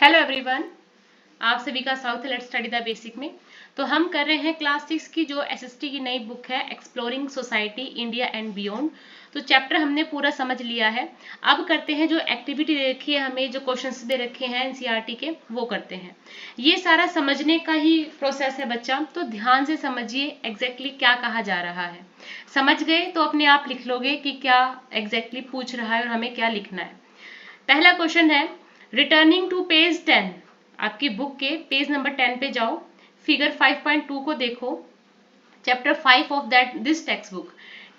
Hello everyone, आप सभी का south let's study the basic में। तो हम कर रहे हैं क्लास 6 की जो एसएसटी की नई बुक है exploring society India and beyond. तो चैप्टर हमने पूरा समझ लिया है। अब करते हैं जो एक्टिविटी दे रखी है, हमें जो क्वेश्चंस दे रखे हैं एनसीईआरटी के, वो करते हैं। ये सारा समझने का ही प्रोसेस है बच्चा, तो ध्यान से समझिए एग्जैक्टली क्या कहा जा रहा है। समझ गए तो अपने आप लिख लोगे कि क्या एग्जैक्टली पूछ रहा है और हमें क्या लिखना है। पहला क्वेश्चन है, रिटर्निंग टू पेज 10, आपकी बुक के पेज नंबर 10 पे जाओ, फिगर 5.2 को देखो, chapter 5 of that this textbook,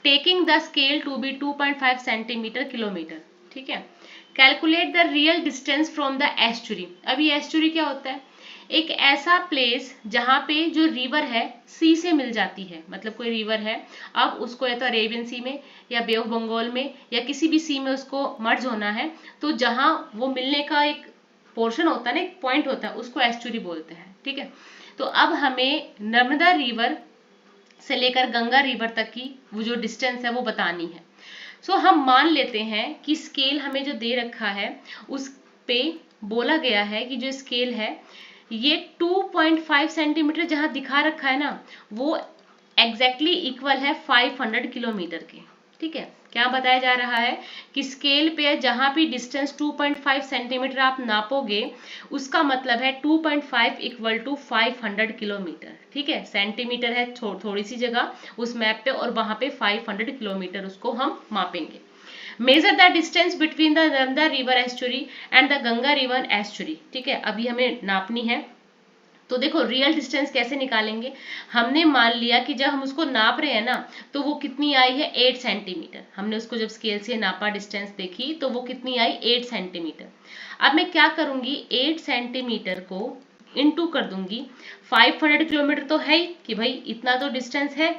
taking the scale to be 2.5 centimetre kilometre. ठीक है, calculate the real distance from the estuary. अभी एस्चुरी क्या होता है? एक ऐसा प्लेस जहां पे जो रिवर है सी से मिल जाती है, मतलब कोई रिवर है, अब उसको या तो अरेबियन सी में या बे ऑफ बंगाल में या किसी भी सी में उसको मर्ज होना है, तो जहां वो मिलने का एक पोर्शन होता है ना, एक पॉइंट होता है, उसको एस्चुरी बोलते हैं। ठीक है, तो अब हमें नर्मदा रिवर से लेकर गंगा रिवर तक की वो जो डिस्टेंस है वो बतानी है। सो हम मान लेते हैं कि स्केल हमें जो दे रखा है उस पे बोला गया है कि जो स्केल है ये 2.5 सेंटीमीटर जहां दिखा रखा है ना, वो एग्जैक्टली इक्वल है 500 किलोमीटर के। ठीक है, क्या बताया जा रहा है कि स्केल पे जहां भी डिस्टेंस 2.5 सेंटीमीटर आप नापोगे, उसका मतलब है 2.5 इक्वल टू 500 किलोमीटर। ठीक है, सेंटीमीटर है थोड़ी सी जगह उस मैप पे, और वहां पे 500 किलोमीटर उसको हम मापेंगे। Measure the distance between the Narmada river estuary and the Ganga river estuary. ठीक है, अभी हमें नापनी है। तो देखो रियल डिस्टेंस कैसे निकालेंगे। हमने मान लिया कि जब हम उसको नाप रहे हैं ना, तो वो कितनी आई है 8 सेंटीमीटर। हमने उसको जब स्केल से नापा, डिस्टेंस देखी, तो वो कितनी आई 8 सेंटीमीटर। अब मैं क्या करूंगी, 8 सेंटीमीटर को इनटू कर दूंगी। 500 किलोमीटर तो है ही कि भाई इतना तो डिस्टेंस है,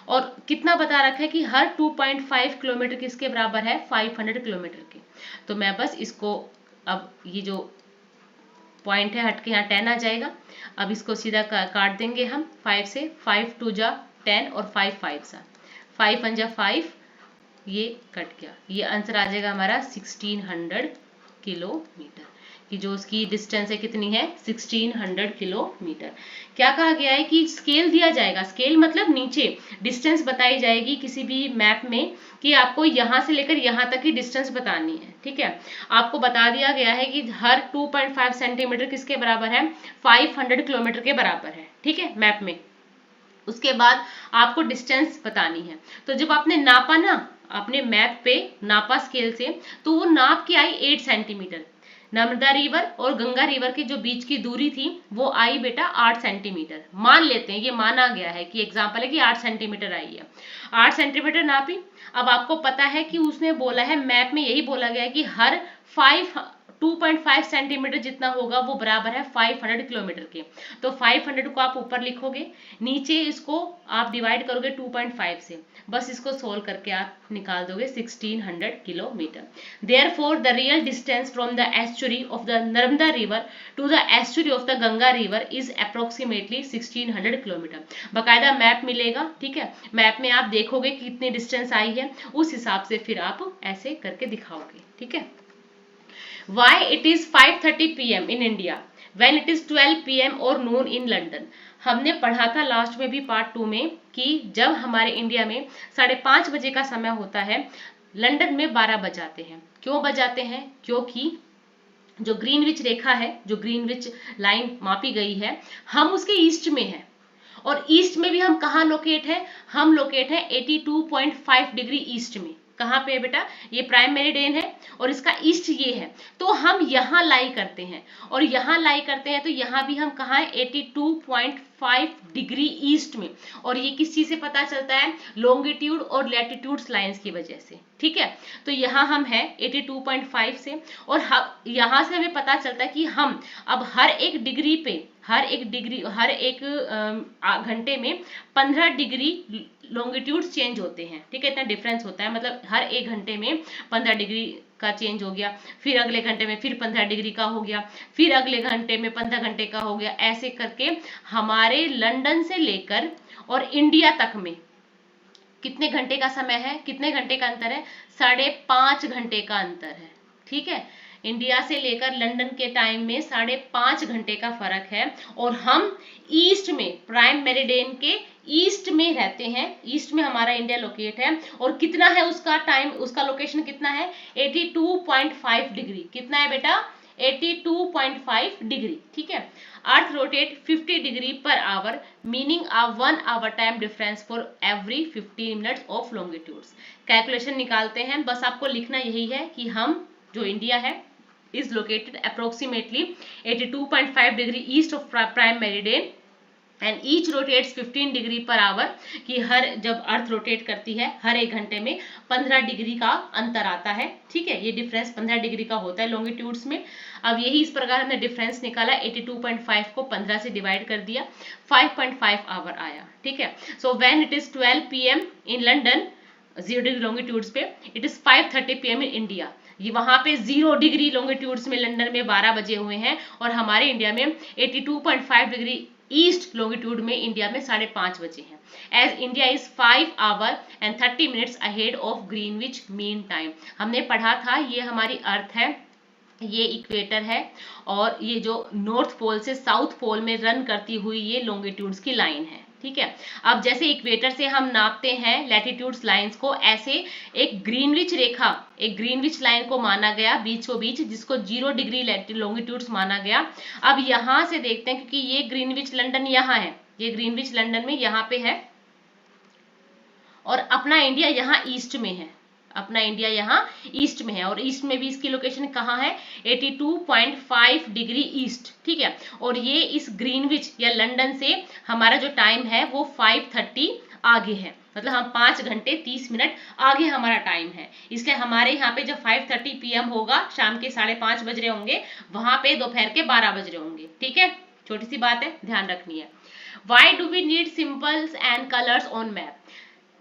और कितना बता रखा है कि हर 2.5 किलोमीटर किसके बराबर है, 500 किलोमीटर के। तो मैं बस इसको, अब ये जो पॉइंट है हट के यहाँ 10 आ जाएगा। अब इसको सीधा काट देंगे हम 5 से, 5 टू जा 10 और 5 5 सा 5 1 जा 5, ये कट गया। ये आंसर आ जाएगा हमारा 1600 किलोमीटर, कि जो उसकी डिस्टेंस है कितनी है 1600 किलोमीटर। क्या कहा गया है कि स्केल दिया जाएगा, स्केल मतलब नीचे डिस्टेंस बताई जाएगी किसी भी मैप में, कि आपको यहां से लेकर यहां तक की डिस्टेंस बतानी है। ठीक है, आपको बता दिया गया है कि हर 2.5 सेंटीमीटर किसके बराबर है, 500 किलोमीटर के बराबर है। ठीक है, मैप में उसके बाद आपको डिस्टेंस बतानी है। तो जब आपने नापा ना, अपने मैप पे नापा स्केल से, तो वो नाप के आई 8 सेंटीमीटर। नर्मदा रिवर और गंगा रिवर के जो बीच की दूरी थी वो आई बेटा 8 सेंटीमीटर। मान लेते हैं, ये माना गया है कि एग्जाम्पल है कि 8 सेंटीमीटर आई है। 8 सेंटीमीटर नापी। अब आपको पता है कि उसने बोला है, मैप में यही बोला गया है कि हर 2.5 सेंटीमीटर जितना होगा वो बराबर है 500 किलोमीटर के। तो 500 को आप ऊपर लिखोगे, नीचे इसको आप डिवाइड करोगे 2.5 से, बस इसको सोल्व करके आप निकाल दोगे 1600 kilometre. Therefore the real distance from the estuary of the Narmada river to the estuary of the Ganga river is approximately 1600 kilometre. बकायदा मैप मिलेगा। ठीक है, मैप में आप देखोगे कि कितनी डिस्टेंस आई है, उस हिसाब से फिर आप ऐसे करके दिखाओगे। ठीक है, Why it is 5:30 p.m. in India when it is 12 p.m. or noon in London। हमने पढ़ा था लास्ट में भी पार्ट 2 में कि जब हमारे इंडिया में 5:30 बजे का समय होता है, लंदन में 12 बजाते हैं। क्यों बजाते हैं? क्योंकि जो ग्रीनविच रेखा है, जो ग्रीनविच लाइन मापी गई है, हम उसके ईस्ट में है। और ईस्ट में भी हम कहाँ लोकेट है, हम लोकेट है 82.5 डिग्री ईस्ट में। कहाँ पे है बेटा, ये प्राइम मेरिडियन है और इसका ईस्ट ये है, तो हम यहाँ लाई करते हैं। और यहाँ लाई करते हैं तो यहाँ भी हम कहाँ है 82.5 डिग्री ईस्ट में। और ये किस चीज से पता चलता है, लॉन्गिट्यूड और लैटिट्यूड्स लाइंस की वजह से। ठीक है, तो यहाँ हम है 82.5 से, और यहाँ से हमें पता चलता है कि हम अब हर एक डिग्री पे, हर एक घंटे में 15 डिग्री लॉन्गिट्यूड चेंज होते हैं। ठीक है, इतना डिफरेंस होता है, मतलब हर एक घंटे में 15 डिग्री का चेंज हो गया, फिर अगले घंटे में फिर 15 डिग्री का हो गया, फिर अगले घंटे में 15 घंटे का हो गया। ऐसे करके हमारे लंदन से लेकर और इंडिया तक में कितने घंटे का समय है, कितने घंटे का अंतर है, 5.5 घंटे का अंतर है। ठीक है, इंडिया से लेकर लंदन के टाइम में 5.5 घंटे का फर्क है, और हम ईस्ट में प्राइम मेरिडियन के ईस्ट में रहते हैं, ईस्ट में हमारा इंडिया लोकेट है। और कितना है उसका टाइम, उसका लोकेशन कितना है, 82.5 डिग्री। कितना है बेटा, 82.5 डिग्री, ठीक है। Earth rotate 50 degree per hour, meaning a 1 hour time difference for every 15 minutes of longitudes. Calculation निकालते हैं, बस आपको लिखना यही है कि हम जो इंडिया है is located approximately 82.5 degree east of prime meridian and each rotates 15 degree per hour, कि हर जब अर्थ रोटेट करती है हर 1 घंटे में 15 डिग्री का अंतर आता है, ठीक है। ये डिफरेंस 15 डिग्री का होता है लॉन्गिट्यूड्स में। अब यही इस प्रकार हमने डिफरेंस निकाला, 82.5 को 15 से डिवाइड कर दिया, 5.5 आवर आया, ठीक है। So when it is 12 PM in London 0 degree longitudes पे, it is 5:30 PM in India. ये वहां पे 0 डिग्री लॉन्गिट्यूड्स में लंदन में 12 बजे हुए हैं, और हमारे इंडिया में 82.5 डिग्री ईस्ट लॉन्गिट्यूड में इंडिया में 5:30 बजे हैं। As India is 5 hour and 30 minutes ahead of Greenwich mean time. हमने पढ़ा था ये हमारी अर्थ है, ये इक्वेटर है, और ये जो नॉर्थ पोल से साउथ पोल में रन करती हुई ये लॉन्गिट्यूड्स की लाइन है, ठीक है। अब जैसे इक्वेटर से हम नापते हैं लैटिट्यूड्स लाइंस को, ऐसे एक ग्रीनविच रेखा, एक ग्रीनविच लाइन को माना गया बीचों बीच, जिसको 0 डिग्री लॉन्गिट्यूड्स माना गया। अब यहां से देखते हैं, क्योंकि ये ग्रीनविच लंदन यहाँ है, ये ग्रीनविच लंदन में यहाँ पे है, और अपना इंडिया यहाँ ईस्ट में है, अपना इंडिया यहाँ ईस्ट में है, और ईस्ट में भी इसकी लोकेशन कहाँ है, 82.5 डिग्री ईस्ट, ठीक है। और ये इस ग्रीनविच या लंदन से हमारा जो टाइम है वो 5:30 आगे है, मतलब हम 5 घंटे 30 मिनट आगे हमारा टाइम है। इसलिए हमारे यहाँ पे जब 5:30 PM होगा, शाम के 5:30 बज रहे होंगे, वहां पे दोपहर के 12 बज रहे होंगे, ठीक है। छोटी सी बात है, ध्यान रखनी है। Why do we need symbols and colours on map.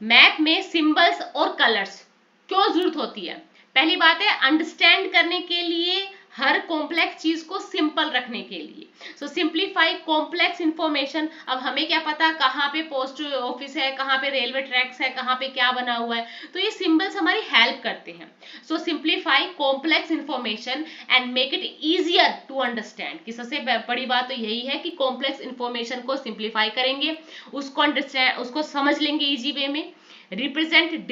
Map में सिंबल्स और कलर्स क्यों जरूरत होती है? पहली बात है अंडरस्टैंड करने के लिए, हर कॉम्प्लेक्स चीज को सिंपल रखने के लिए। सो सिंप्लीफाई कॉम्प्लेक्स इंफॉर्मेशन। अब हमें क्या पता कहाँ पे पोस्ट ऑफिस है, कहाँ पे रेलवे ट्रैक्स है, कहाँ पे क्या बना हुआ है, तो ये सिंबल्स हमारी हेल्प करते हैं। So simplify complex information and make it easier to understand. कि सबसे बड़ी बात तो यही है कि कॉम्प्लेक्स इंफॉर्मेशन को सिंप्लीफाई करेंगे, उसको अंडरस्टैंड, उसको समझ लेंगे इजी वे में। Represent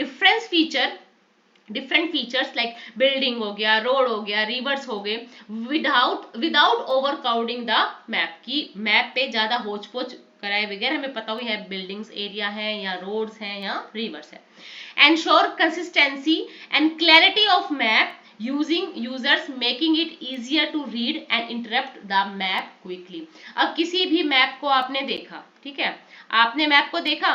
different features like building हो गया, रोड हो गया, रिवर्स हो गए, without over crowding the map. की मैप पे ज्यादा होच पोच कराए बगैर हमें पता हुई है बिल्डिंग्स एरिया है या रोड्स हैं या रिवर्स है। Ensure consistency and clarity of map using users, making it easier to read and interpret the map quickly. अब किसी भी मैप को आपने देखा, ठीक है, आपने मैप को देखा,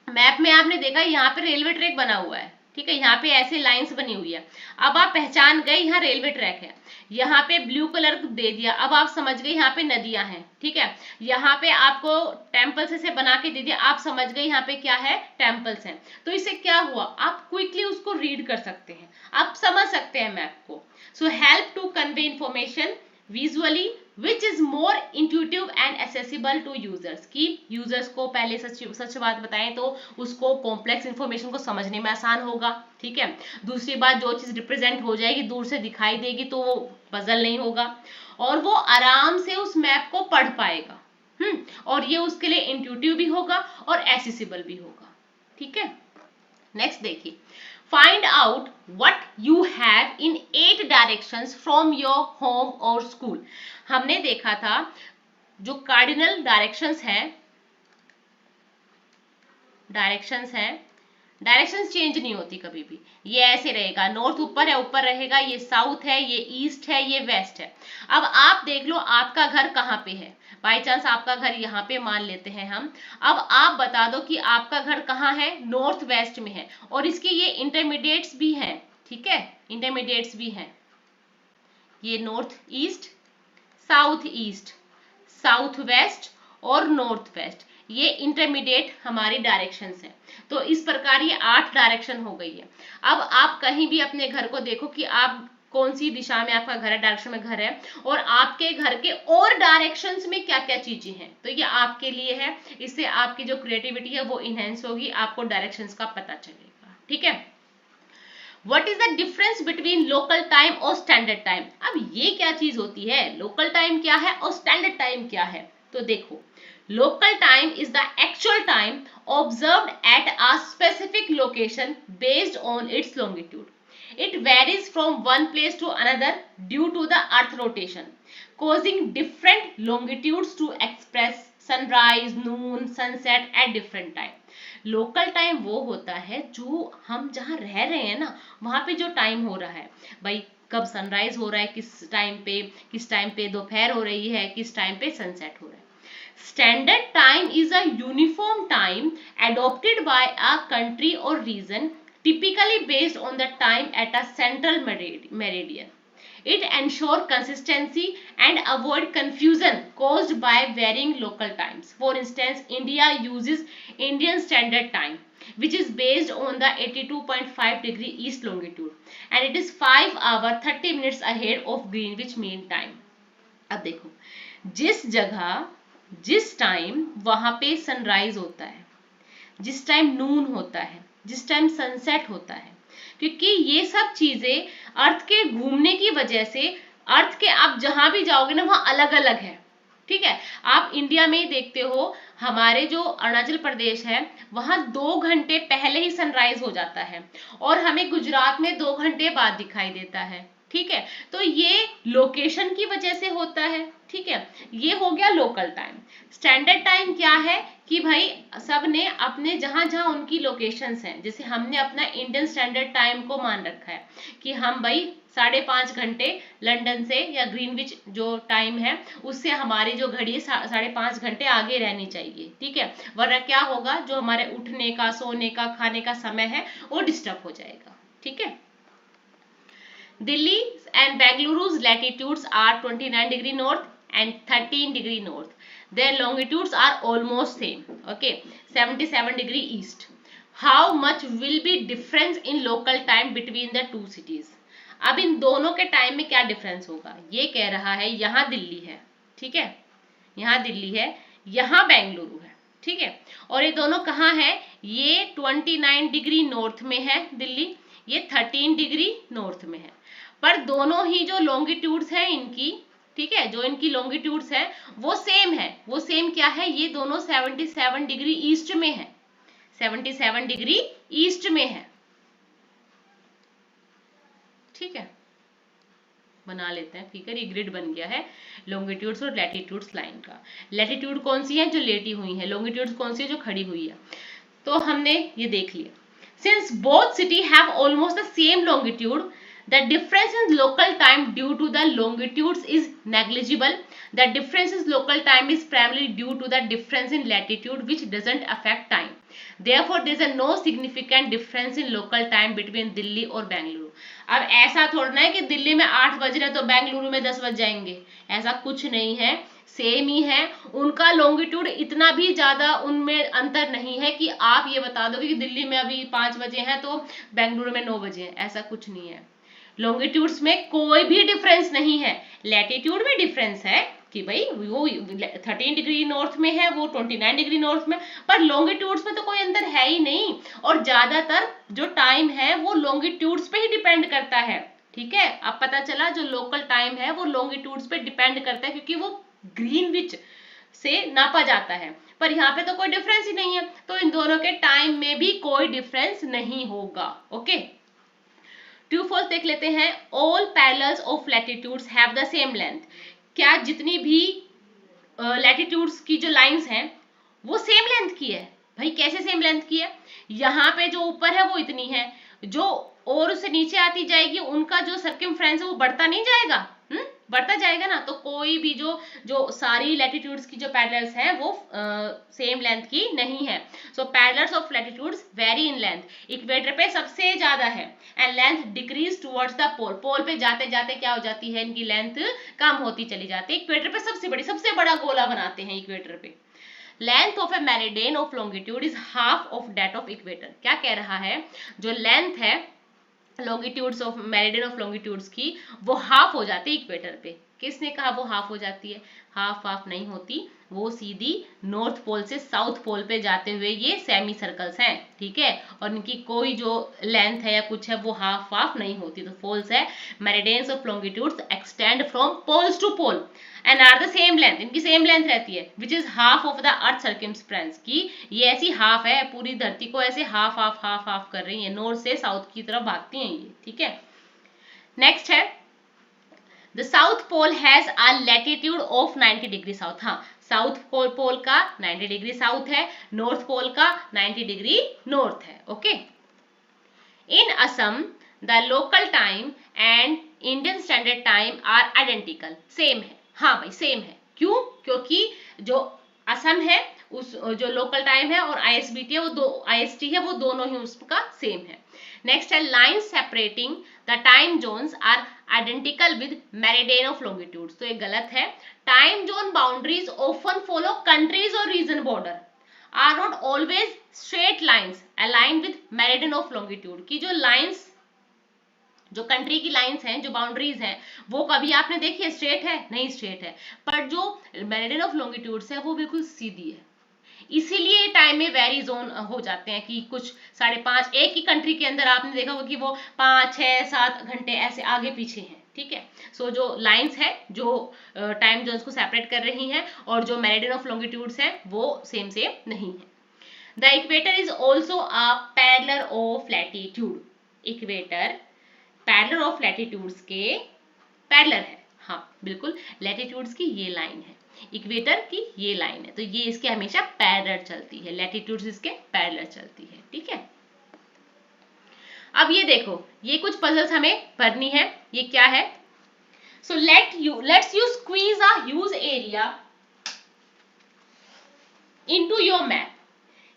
मैप में आपने देखा यहाँ पे रेलवे ट्रैक बना हुआ है, ठीक है, यहाँ पे ऐसे लाइंस बनी हुई है। अब आप पहचान गए यहाँ रेलवे ट्रैक है, यहाँ पे ब्लू कलर दे दिया, अब आप समझ गए यहाँ पे नदियां हैं, ठीक है। यहाँ पे आपको टेम्पल्स ऐसे बना के दे दिया, आप समझ गए यहाँ पे क्या है, टेम्पल्स हैं। तो इससे क्या हुआ, आप क्विकली उसको रीड कर सकते हैं, आप समझ सकते हैं मैप को। So help to convey information visually which is more intuitive and accessible to users. की यूजर्स को पहले सच बात बताएं तो उसको कॉम्प्लेक्स इंफॉर्मेशन को समझने में आसान होगा, ठीक है। दूसरी बात, जो चीज रिप्रेजेंट हो जाएगी दूर से दिखाई देगी तो वो पजल नहीं होगा, और वो आराम से उस मैप को पढ़ पाएगा। और ये उसके लिए इंट्यूटिव भी होगा और एक्सेसिबल भी होगा, ठीक है। नेक्स्ट देखिए, find out what you have in 8 directions from your home or school। हमने देखा था जो कार्डिनल डायरेक्शंस डायरेक्शंस चेंज नहीं होती कभी भी, ये ऐसे रहेगा, नॉर्थ ऊपर है ऊपर रहेगा, ये साउथ है, ये ईस्ट है, ये वेस्ट है। अब आप देख लो आपका घर कहाँ पे है, बाई चांस आपका घर यहाँ पे मान लेते हैं हम। अब आप बता दो कि आपका घर कहाँ है, नॉर्थ वेस्ट में है, और इसके ये इंटरमीडिएट्स भी हैं, ठीक है, इंटरमीडिएट्स भी हैं, ये नॉर्थ ईस्ट, साउथ वेस्ट और नॉर्थ वेस्ट, ये इंटरमीडिएट हमारी डायरेक्शंस हैं। तो इस प्रकार ये 8 डायरेक्शन हो गई है। अब आप कहीं भी अपने घर को देखो कि आप कौन सी दिशा में आपका घर है, डायरेक्शन में घर है, और आपके घर के और डायरेक्शंस में क्या क्या चीजें हैं, तो ये आपके लिए है। इससे आपकी जो क्रिएटिविटी है वो इनहेंस होगी, आपको डायरेक्शंस का पता चलेगा, ठीक है। What is the difference between local time और स्टैंडर्ड टाइम। अब ये क्या चीज होती है, लोकल टाइम क्या है और स्टैंडर्ड टाइम क्या है। तो देखो, local time is the actual time observed at a specific location based on it's longitude. It varies from one place to another due to the earth rotation, causing different longitudes to express sunrise, noon, sunset at different time. Local time वो होता है जो हम जहाँ रह रहे हैं ना, वहाँ पे जो टाइम हो रहा है, भाई कब सनराइज हो रहा है, किस टाइम पे दोपहर हो रही है, किस टाइम पे सनसेट हो रहा है. Standard time is a uniform time adopted by a country or region, typically based on the time at a central meridian. It ensures consistency and avoid confusion caused by varying local times. For instance, India uses Indian Standard Time, which is based on the 82.5 degree east longitude, and it is 5 hours 30 minutes ahead of Greenwich Mean Time. अब देखो, जिस जगह जिस time वहां पे sunrise होता है, जिस टाइम नून होता है, जिस टाइम सनसेट होता है, क्योंकि ये सब चीजें अर्थ के घूमने की वजह से अर्थ के आप जहां भी जाओगे ना वहां अलग अलग है. ठीक है, आप इंडिया में ही देखते हो, हमारे जो अरुणाचल प्रदेश है वहां 2 घंटे पहले ही सनराइज हो जाता है और हमें गुजरात में 2 घंटे बाद दिखाई देता है. ठीक है, तो ये लोकेशन की वजह से होता है. ठीक है, ये हो गया लोकल टाइम. स्टैंडर्ड टाइम क्या है कि भाई सब ने अपने जहां जहां उनकी लोकेशंस हैं, जैसे हमने अपना इंडियन स्टैंडर्ड टाइम को मान रखा है कि हम भाई 5.5 घंटे लंदन से या ग्रीनविच जो टाइम है उससे हमारी जो घड़ी है 5.5 घंटे आगे रहनी चाहिए. ठीक है, वरना क्या होगा, जो हमारे उठने का, सोने का, खाने का समय है वो डिस्टर्ब हो जाएगा. ठीक है, Delhi and Bengaluru's latitudes are 29 degree north and 13 degree north. Their longitudes are almost same. Okay, 77 degree east. How much will be difference in local time between the two cities? अब इन दोनों के time में क्या difference होगा, ये कह रहा है. यहाँ दिल्ली है, ठीक है, यहाँ दिल्ली है, यहाँ बेंगलुरु है. ठीक है, और ये दोनों कहाँ है, ये 29 डिग्री नॉर्थ में है दिल्ली, ये 13 डिग्री नॉर्थ में है. पर दोनों ही जो लॉन्गिट्यूड्स हैं इनकी, ठीक है, जो इनकी लॉन्गिट्यूड्स है वो सेम है. वो सेम क्या है, ये दोनों 77 डिग्री ईस्ट में है, 77 डिग्री ईस्ट में है. ठीक है, बना लेते हैं फिगर. ये ग्रिड बन गया है लॉन्गिट्यूड्स और लैटिट्यूड्स लाइन का. लैटिट्यूड कौन सी है, जो लेटी हुई है. लॉन्गिट्यूड्स कौन सी है, जो खड़ी हुई है. तो हमने ये देख लिया. Since both city have almost the same longitude, the difference in local time due to the longitudes is negligible. The difference in local time is primarily due to the difference in latitude, which doesn't affect time. Therefore, there is a no significant difference in local time between Delhi और बेंगलुरु. अब ऐसा थोड़ा है कि दिल्ली में 8 बज रहे तो बेंगलुरु में 10 बज जाएंगे, ऐसा कुछ नहीं है, सेम ही है. उनका लॉन्गिट्यूड इतना भी ज्यादा उनमें अंतर नहीं है कि आप ये बता दोगे कि दिल्ली में अभी 5 बजे हैं तो बेंगलुरु में 9 बजे हैं, ऐसा कुछ नहीं है. लॉन्गिट्यूड्स में कोई भी डिफरेंस नहीं है. लैटिट्यूड में डिफरेंस है कि भाई वो 13 डिग्री नॉर्थ में है, वो 29 डिग्री नॉर्थ में, पर लॉन्गिट्यूड्स में तो कोई अंतर है ही नहीं. और ज्यादातर जो टाइम है वो लॉन्गिट्यूड्स पे ही डिपेंड करता है. ठीक है, अब पता चला जो लोकल टाइम है वो लॉन्गिट्यूड्स पे डिपेंड करता है, क्योंकि वो ग्रीनविच से नापा जाता है. पर यहाँ पे तो कोई डिफरेंस ही नहीं है, तो इन दोनों के टाइम में भी कोई डिफरेंस नहीं होगा. ओके, ट्रू फॉल्स देख लेते हैं. All parallels of latitudes have the same length. क्या जितनी भी लैटिट्यूड्स की जो लाइंस हैं वो सेम लेंथ की है? भाई कैसे सेम लेंथ की है, यहाँ पे जो ऊपर है वो इतनी है, जो और उससे नीचे आती जाएगी उनका जो सर्कमफ्रेंस है वो बढ़ता नहीं जाएगा, बढ़ता जाएगा ना. तो कोई भी जो सारी लैटिट्यूड्स की जो पैरेलल्स हैं वो सेम लेंथ की नहीं है. So parallels of latitudes vary in length. Equator पे सबसे ज्यादा है and length decreases towards the pole. Pole पे जाते जाते क्या हो जाती है, इनकी लेंथ कम होती चली जाती है. इक्वेटर पे सबसे बड़ा गोला बनाते हैं इक्वेटर पे. Length of A meridian of longitude is half of that of equator. क्या कह रहा है, जो लेंथ है longitudes of meridian of longitudes की वो हाफ हो जाती है इक्वेटर पे. किसने कहा वो हाफ हो जाती है? हाफ हाफ नहीं होती, वो सीधी नॉर्थ पोल से साउथ पोल पे जाते हुए ये सेमी सर्कल्स हैं, ठीक है, और इनकी कोई जो लेंथ है या कुछ है वो हाफ हाफ नहीं होती। तो फॉल्स है, meridians of longitudes extend from poles to pole and are the same length, इनकी सेम लेंथ रहती है, which is half of the earth circumference, की ये ऐसी हाफ है, पूरी धरती को ऐसे हाफ हाफ हाफ हाफ कर रही है, नॉर्थ से साउथ की तरफ भागती हैं ये, ठीक है। नेक्स्ट है the south pole has a latitude of 90 degree south. हाँ, साउथ पोल का 90 डिग्री साउथ है, नॉर्थ पोल का 90 डिग्री नॉर्थ है, okay. In Assam the local time and Indian standard time are identical, same है। हाँ भाई सेम है, क्यों? क्योंकि जो असम है उस जो लोकल टाइम है और ISBT है वो दो IST है वो दोनों ही उसका सेम है। नेक्स्ट है line separating the time zones are identical with meridian of longitudes. तो ये गलत है। Time zone boundaries often follow countries और region border are not always straight lines align with meridian of longitude. की जो lines, जो country की lines हैं, जो बाउंड्रीज हैं, वो कभी आपने देखी है स्ट्रेट है? नहीं स्ट्रेट है। पर जो मेरिडियन ऑफ लॉन्गिट्यूड्स है वो बिल्कुल सीधी है, इसीलिए टाइम में वेरी जोन हो जाते हैं कि कुछ 5.5 एक ही कंट्री के अंदर आपने देखा होगा कि वो 5, 6, 7 घंटे ऐसे आगे पीछे हैं, ठीक है। सो जो लाइंस है जो टाइम जोन्स को सेपरेट कर रही हैं और जो मेरिडियन ऑफ लॉन्गिट्यूड्स हैं वो सेम नहीं है। The equator is also a parallel of latitude. Equator parallel of latitudes के पैरेलल है, हाँ बिल्कुल, लैटिट्यूड्स की ये लाइन है, इक्वेटर की ये लाइन है, तो ये इसके हमेशा पैरेलल चलती है, लैटिट्यूड्स इसके पैरेलल चलती है, ठीक है। अब ये देखो, ये कुछ पजल्स हमें भरनी है, ये क्या है? So let's you squeeze a huge area into your map,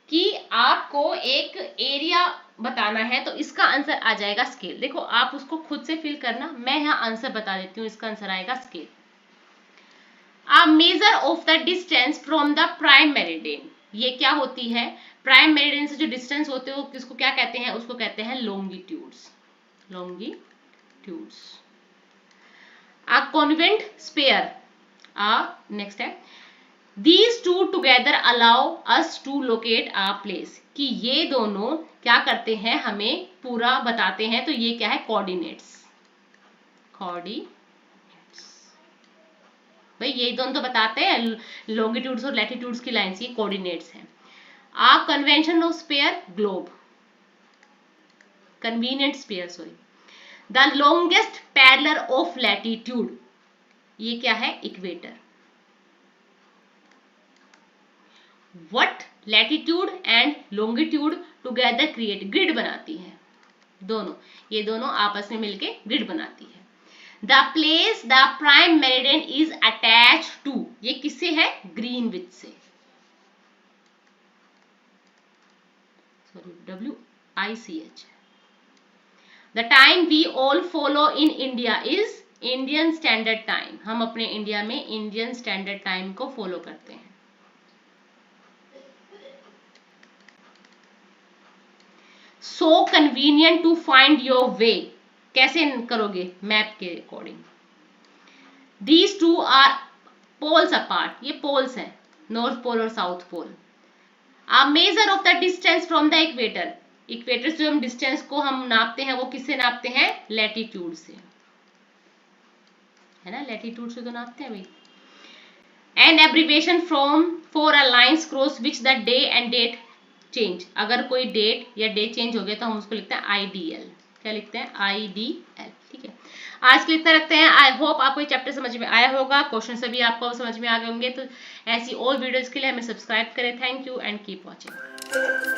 कि आपको एक एरिया बताना है, तो इसका आंसर आ जाएगा स्केल। देखो आप उसको खुद से फिल करना, मैं यहाँ आंसर बता देती हूँ, इसका आंसर आएगा scale. A measure of the distance from the prime meridian, ये क्या होती है? प्राइम मेरिडियन से जो डिस्टेंस होते हैं किसको क्या कहते हैं? उसको कहते हैं longitudes, longitudes. A convent sphere, next है These two together allow us to locate a place, कि ये दोनों क्या करते हैं? हमें पूरा बताते हैं, तो ये क्या है? कोऑर्डिनेट्स, भाई ये दोनों तो बताते हैं लॉन्गिट्यूड्स और लैटिट्यूड्स की लाइंस, ये कोऑर्डिनेट्स हैं। A convention of sphere, globe, convenient sphere sorry. The longest parallel of latitude, ये क्या है? Equator. What latitude and longitude together create, grid बनाती है दोनों, ये दोनों आपस में मिलके ग्रिड बनाती है। The place the prime meridian is attach to, ये किससे है? ग्रीनविच से, sorry WICH। The time we all follow in India is Indian standard time, हम अपने इंडिया में इंडियन स्टैंडर्ड टाइम को फॉलो करते हैं। So convenient to find your way, कैसे करोगे? मैप के according. These two are poles apart, ये पोल्स हैं, नॉर्थ पोल और south pole. A measure of the distance from the equator, equator से हम डिस्टेंस को हम नापते हैं, वो किससे नापते हैं? लैटिट्यूड से, है ना, लैटिट्यूड से तो नापते हैं भाई। An abbreviation for a lines cross which the day and date change, अगर कोई डेट या डे चेंज हो गया तो हम उसको लिखते हैं IDL, क्या लिखते हैं? IDL, ठीक है। आज के लिए इतना रखते हैं। आई होप आपको ये चैप्टर समझ में आया होगा, क्वेश्चन सभी आपको समझ में आ गए होंगे। तो ऐसी और वीडियोस के लिए हमें सब्सक्राइब करें। Thank you and keep watching.